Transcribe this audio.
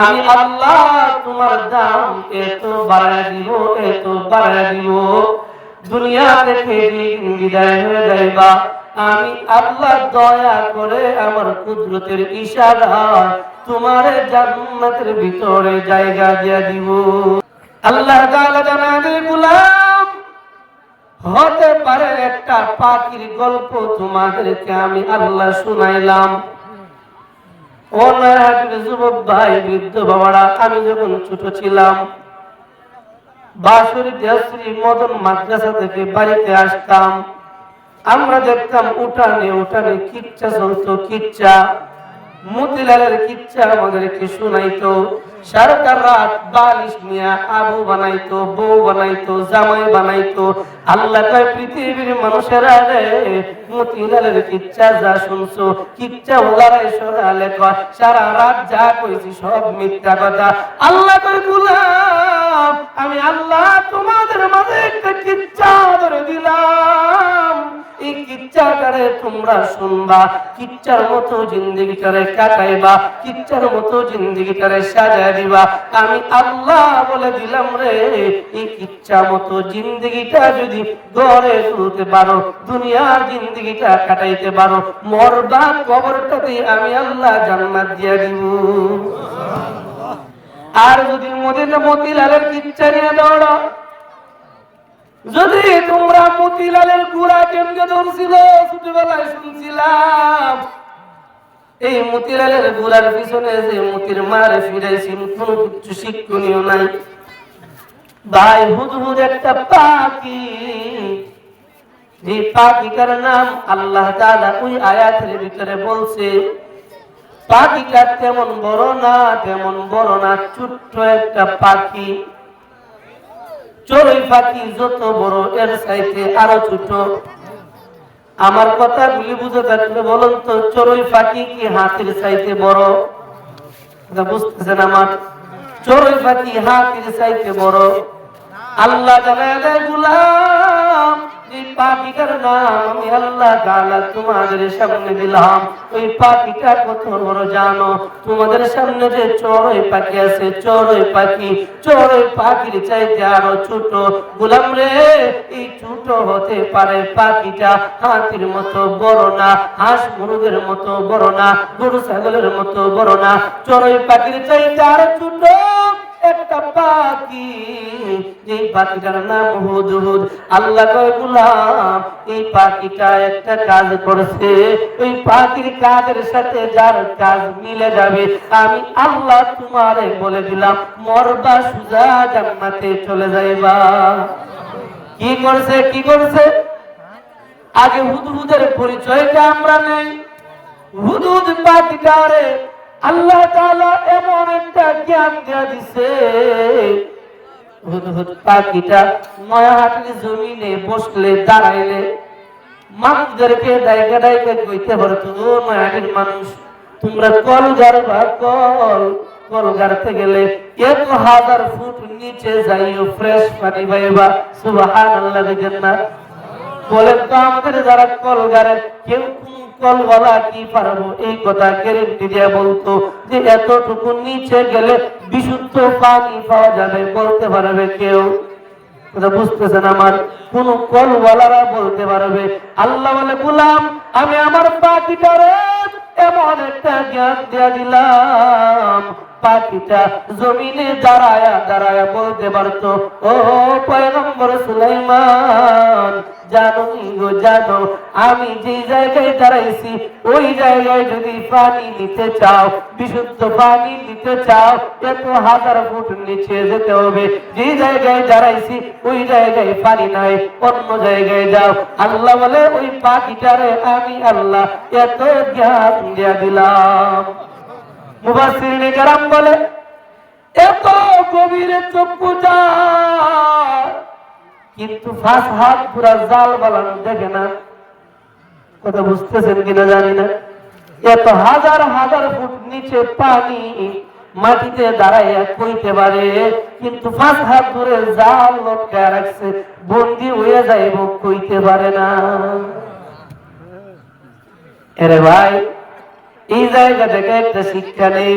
আমি আল্লাহ তোমার দাম এত বাড়ায় দিব, এত বাড়ায় দিব, দুনিয়া থেকে বিদায় হয়ে যাইবা। আমি আল্লাহ দয়া করে আমার কুদরতের ইশারা তোমার জান্নাতের ভিতরে জায়গা দিয়ে দিব। আল্লাহ তাআলা জানাবে, গোলাম, হতে পারে একটা পাখির গল্প তোমাদেরকে আমি আল্লাহ শুনাইলাম। ও নয়াহাটের যুবক ভাই, বৃদ্ধ বাবারা, আমি যখন ছোট ছিলাম, বাঁশরী দেশরী মদন মাদ্রাসা থেকে বাড়িতে আসতাম, আমরা দেখতাম উঠানে উঠানে কিচ্ছা চলতো। কিচ্ছা, মতিলালের কিচ্ছা আমাদেরকে শোনাইতো। সারাটা রাত বালিশ নিয়ে আবু বানাইতো, বউ বানাইতো, জামাই বানাইতো। আল্লাহ কয়, পৃথিবীর মানুষেরা রে, মতিলালের কিচ্ছা যা শুনছো, কিচ্ছা ওলারাই শোনালে কয় সারা রাত যা কইছি সব মিথ্যা কথা। আল্লাহ কয়, গোলাম, আমি আল্লাহ তোমাদের মাঝে একটা কিচ্ছা ধরে দিলাম। এই কিচ্ছাটারে তোমরা শুনবা, কিচ্ছার মতো জিন্দেগিটারে কাটাইবা, কিচ্ছার মতো জিন্দেগিটারে সাজায় দিবা। আমি আল্লাহ বলে দিলাম রে, এই কিচ্ছা মতো জিন্দেগিটা যদি গড়ে তুলতে পারো, দুনিয়ার জিন্দেগিটা কাটাইতে পারো, মরবা কবরটাতে আমি আল্লাহ জান্নাত দিয়ে দিব। আর যদি মতিলালের কিচ্ছা নিয়ে দৌড়ো, যদি তোমরা মতিলালের গুড়া কেমনে ধরছিল ছোটবেলায় শুনছিলাম, এই মতিলালের গুড়ার পিছনে যে মতির মারে ফিরাইছি, কোনো কিছু শিক্ষণীয় নাই ভাই। হুদহুদ একটা পাখি, যে পাখিটার নাম আল্লাহ তাআলা ওই আয়াতের ভিতরে বলছে, পাখিটা তেমন বড় না, তেমন বড় না, ছোট্ট একটা পাখি। চড়ুই পাখি যত বড়, এর চাইতে আরো ছোট। আমার কথাগুলি বুঝে থাকলে বলুন তো, চড়ুই পাখি কি হাতির চাইতে বড়? বুঝতেছেন আমার? চড়ুই পাখি হাতির চাইতে বড়। আল্লাহ জানায় দেয়, গোলাম, এই পাখিটার নাম আমি আল্লাহ তাআলা তোমাদের সামনে দিলাম। ওই পাখিটা কত বড় জানো? তোমাদের সামনে যে চড়ুই পাখি আছে, চড়ুই পাখির চাইতে আরো ছোট। গোলাম রে, এই ছোট হতে পারে, পাখিটা হাতির মতো বড় না, হাঁস মুরগের মতো বড় না, গরু ছাগলের মতো বড় না, চড়ুই পাখির চাইতে আরো ছোট একটা পাখি। এই পাখিটার নাম হুদহুদ। আল্লাহ কয়, গোলাম, এই পাখিটা একটা কাজ করেছে, ওই পাখির কাজের সাথে যার কাজ মিলে যাবে, আমি আল্লাহ তোমারে বলে দিলাম, মরবা সুজা জান্নাতে চলে যাইবা। কি করছে? কি করছে? আগে হুদহুদের পরিচয়টা আমরা নেই। হুদহুদ পাখিটারে আল্লাহ তাআলা এমন একটা জ্ঞান দিয়ে দিছে, হুদহুদ পাখিটা নয়াহাটের জমিনে বসলে, দাঁড়াইলে মানুষদেরকে ডাইকা ডাইকা কইতে পারতো, ও নয়াহাটের মানুষ, তোমরা কল গাড়বা, কল গাড়তে গেলে 1000 ফুট নিচে যাইও, ফ্রেশ পানি পাইবা। সুবহানাল্লাহ, দেখেন না? বলেন তো, আমাদের যারা কল গাড়ে, কেউ কলওয়ালা কি পারবো এই কথা গ্যারেন্টি দিয়ে বলতো যে এতটুকু নিচে গেলে বিশুদ্ধ পানি পাওয়া যাবে? বলতে পারবে কেউ? কথা বুঝতেছেন আমার? কোন কলওয়ালারা বলতে পারবে? আল্লাহ বলে, গোলাম, আমি আমার পাখিটারে এমন একটা জ্ঞান দিয়ে দিলাম, পাখিটা জমিনে দাঁড়ায়া দাঁড়ায়া বলতে পারতো, ও পয়গম্বর সুলাইমান, জানো গো, জানো, আমি যে জায়গায় দাঁড়াইছি ওই জায়গায় যদি পানি নিতে চাও, বিশুদ্ধ পানি নিতে চাও, 1000 ফুট নিচে যেতে হবে। যে জায়গায় দাঁড়াইছি ওই জায়গায় পানি নাই, অন্য জায়গায় যাও। আল্লাহ বলে, ওই পাখিটারে আমি আল্লাহ এত জ্ঞান দিয়ে দিলাম। মুফাসসিরিনে কেরাম বলে, এত গভীরে চক্ষু যায়, কিন্তু 5 হাত পুরা জাল বানানো দেখে না। কথা বুঝতেছেন কিনা জানি না? এত হাজার হাজার ফুট নিচে পানি মাটিতে দাঁড়াইয়া কইতে পারে, কিন্তু 5 হাত ধরে জাল লটকায় রাখছে, বন্দি হয়ে যাইব, কইতে পারে না। এরে ভাই, এই জায়গা থেকে একটা শিক্ষা নেই।